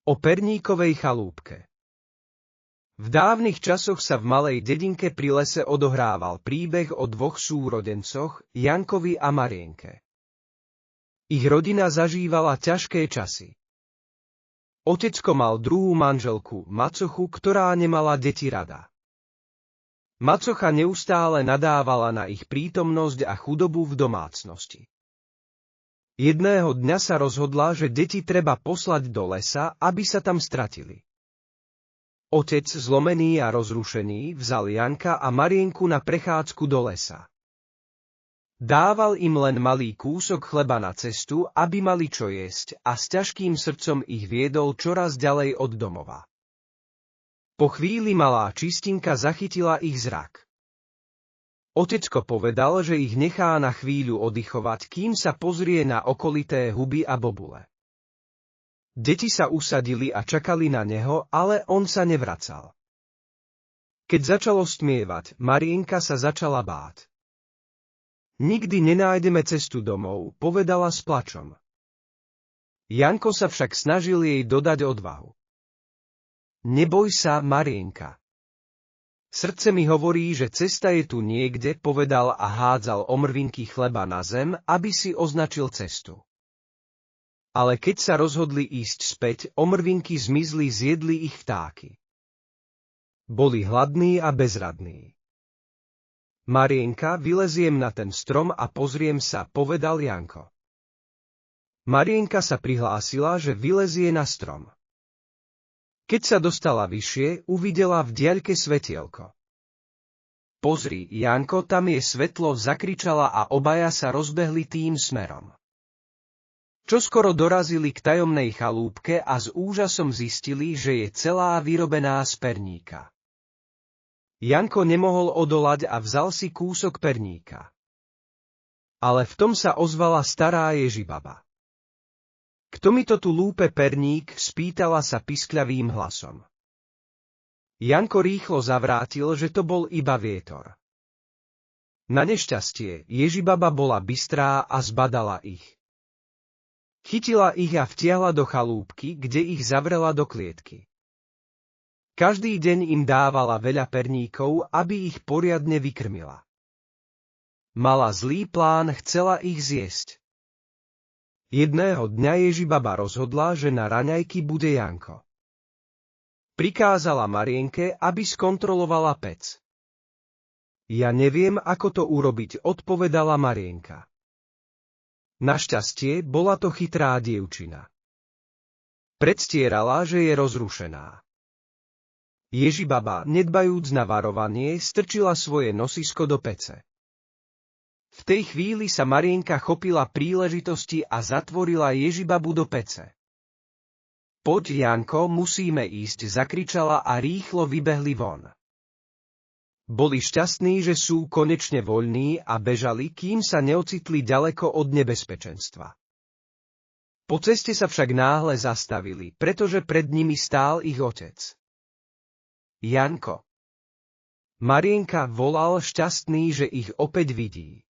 O perníkovej chalúbke. V dávnych časoch sa v malej dedinke pri lese odohrával príbeh o dvoch súrodencoch, Jankovi a Marienke. Ich rodina zažívala ťažké časy. Otecko mal druhú manželku, Macochu, ktorá nemala deti rada. Macocha neustále nadávala na ich prítomnosť a chudobu v domácnosti. Jedného dňa sa rozhodla, že deti treba poslať do lesa, aby sa tam stratili. Otec, zlomený a rozrušený, vzal Janka a Marienku na prechádzku do lesa. Dával im len malý kúsok chleba na cestu, aby mali čo jesť, a s ťažkým srdcom ich viedol čoraz ďalej od domova. Po chvíli malá čistinka zachytila ich zrak. Otecko povedal, že ich nechá na chvíľu oddychovať, kým sa pozrie na okolité huby a bobule. Deti sa usadili a čakali na neho, ale on sa nevracal. Keď začalo stmievať, Marienka sa začala báť. Nikdy nenájdeme cestu domov, povedala s plačom. Janko sa však snažil jej dodať odvahu. Neboj sa, Marienka. Srdce mi hovorí, že cesta je tu niekde, povedal a hádzal omrvinky chleba na zem, aby si označil cestu. Ale keď sa rozhodli ísť späť, omrvinky zmizli, zjedli ich vtáky. Boli hladní a bezradní. Marienka, vyleziem na ten strom a pozriem sa, povedal Janko. Marienka sa prihlásila, že vylezie na strom. Keď sa dostala vyššie, uvidela v diaľke svetielko. Pozri, Janko, tam je svetlo, zakričala a obaja sa rozbehli tým smerom. Čoskoro dorazili k tajomnej chalúbke a s úžasom zistili, že je celá vyrobená z perníka. Janko nemohol odolať a vzal si kúsok perníka. Ale v tom sa ozvala stará Ježibaba. Kto mi to tu lúpe perník, spýtala sa piskľavým hlasom. Janko rýchlo zavrátil, že to bol iba vietor. Na nešťastie, Ježibaba bola bystrá a zbadala ich. Chytila ich a vtiahla do chalúbky, kde ich zavrela do klietky. Každý deň im dávala veľa perníkov, aby ich poriadne vykrmila. Mala zlý plán, chcela ich zjesť. Jedného dňa Ježibaba rozhodla, že na raňajky bude Janko. Prikázala Marienke, aby skontrolovala pec. Ja neviem, ako to urobiť, odpovedala Marienka. Našťastie, bola to chytrá dievčina. Predstierala, že je rozrušená. Ježibaba, nedbajúc na varovanie, strčila svoje nosisko do pece. V tej chvíli sa Marienka chopila príležitosti a zatvorila Ježibabu do pece. Poď, Janko, musíme ísť, zakričala a rýchlo vybehli von. Boli šťastní, že sú konečne voľní a bežali, kým sa neocitli ďaleko od nebezpečenstva. Po ceste sa však náhle zastavili, pretože pred nimi stál ich otec. Janko. Marienka, volal šťastný, že ich opäť vidí.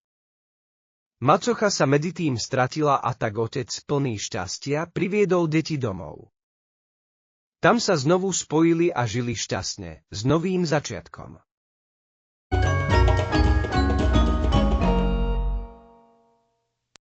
Macocha sa meditým stratila a tak otec, plný šťastia, priviedol deti domov. Tam sa znovu spojili a žili šťastne, s novým začiatkom.